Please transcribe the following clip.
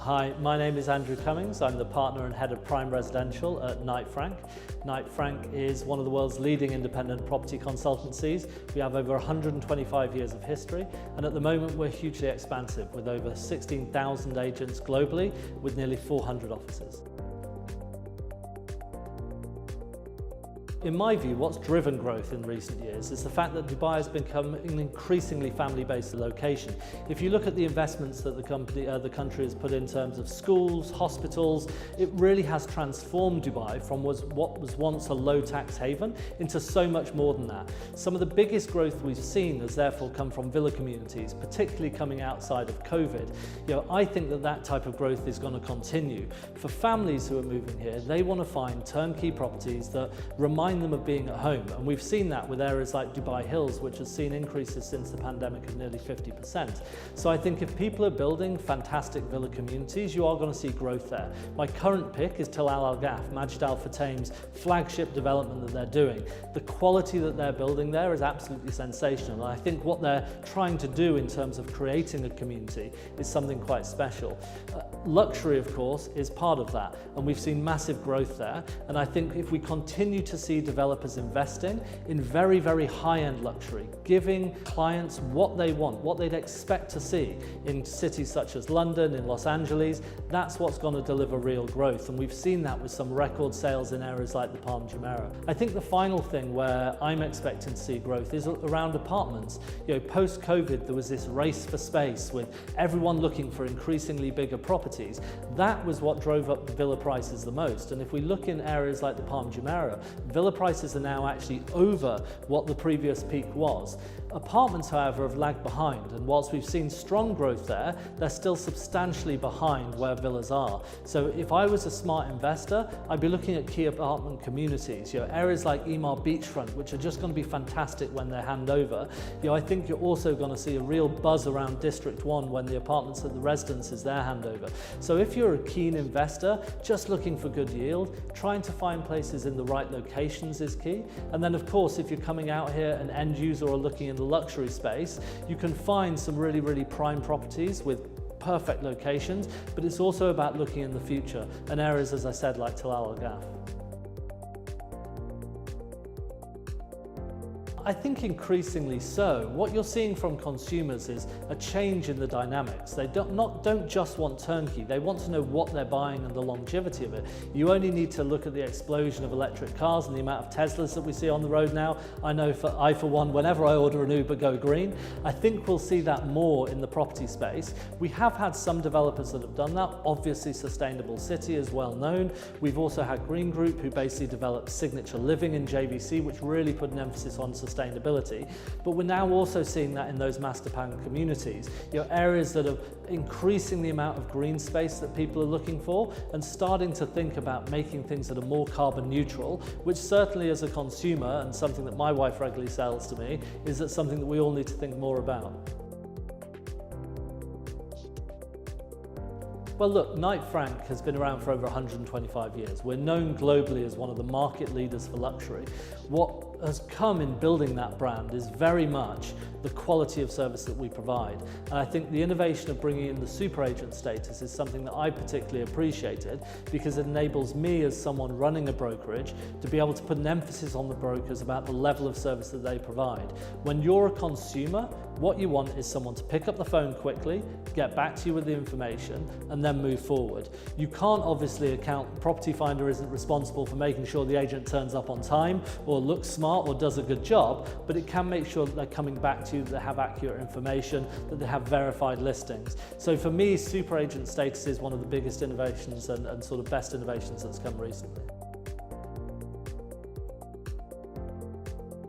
Hi, my name is Andrew Cummings. I'm the partner and head of Prime Residential at Knight Frank. Knight Frank is one of the world's leading independent property consultancies. We have over 125 years of history, and at the moment we're hugely expansive with over 16,000 agents globally with nearly 400 offices. In my view, what's driven growth in recent years is the fact that Dubai has become an increasingly family-based location. If you look at the investments that the country has put in terms of schools, hospitals, it really has transformed Dubai from what was once a low-tax haven into so much more than that. Some of the biggest growth we've seen has therefore come from villa communities, particularly coming outside of COVID. I think that type of growth is going to continue. For families who are moving here, they want to find turnkey properties that remind them of being at home, and we've seen that with areas like Dubai Hills, which has seen increases since the pandemic of nearly 50%. So I think if people are building fantastic villa communities, you are going to see growth there. My current pick is Tilal Al Ghaf, Majid Al Futtaim's flagship development that they're doing. The quality that they're building there is absolutely sensational, and I think what they're trying to do in terms of creating a community is something quite special. Luxury, of course, is part of that, and we've seen massive growth there, and I think if we continue to see developers investing in very, very high-end luxury, giving clients what they want, what they'd expect to see in cities such as London, in Los Angeles, that's what's going to deliver real growth, and we've seen that with some record sales in areas like the Palm Jumeirah. I think the final thing where I'm expecting to see growth is around apartments. Post-COVID, there was this race for space with everyone looking for increasingly bigger properties. That was what drove up the villa prices the most, and if we look in areas like the Palm Jumeirah, villa prices are now actually over what the previous peak was. Apartments, however, have lagged behind, and whilst we've seen strong growth there, they're still substantially behind where villas are. So if I was a smart investor, I'd be looking at key apartment communities, areas like Emaar Beachfront, which are just going to be fantastic when they're handover. I think you're also going to see a real buzz around District 1 when the apartments at the residences their handover. So if you're a keen investor, just looking for good yield, trying to find places in the right locations is key. And then of course, if you're coming out here an end user or looking in the luxury space, you can find some really, really prime properties with perfect locations, but it's also about looking in the future and areas, as I said, like Tilal Al Ghaf. I think increasingly so. What you're seeing from consumers is a change in the dynamics. They don't just want turnkey, they want to know what they're buying and the longevity of it. You only need to look at the explosion of electric cars and the amount of Teslas that we see on the road now. I know I, for one, whenever I order an Uber, go green. I think we'll see that more in the property space. We have had some developers that have done that. Obviously, Sustainable City is well known. We've also had Green Group, who basically developed Signature Living in JVC, which really put an emphasis on sustainability. But we're now also seeing that in those master plan communities, areas that are increasing the amount of green space that people are looking for and starting to think about making things that are more carbon neutral, which certainly as a consumer, and something that my wife regularly sells to me, is that something that we all need to think more about. Well look, Knight Frank has been around for over 125 years. We're known globally as one of the market leaders for luxury. What has come in building that brand is very much the quality of service that we provide. And I think the innovation of bringing in the super agent status is something that I particularly appreciated, because it enables me as someone running a brokerage to be able to put an emphasis on the brokers about the level of service that they provide. When you're a consumer, what you want is someone to pick up the phone quickly, get back to you with the information, and then move forward. You can't obviously Property Finder isn't responsible for making sure the agent turns up on time or looks smart or does a good job, but it can make sure that they're coming back to you, that they have accurate information, that they have verified listings. So for me, super agent status is one of the biggest innovations and sort of best innovations that's come recently.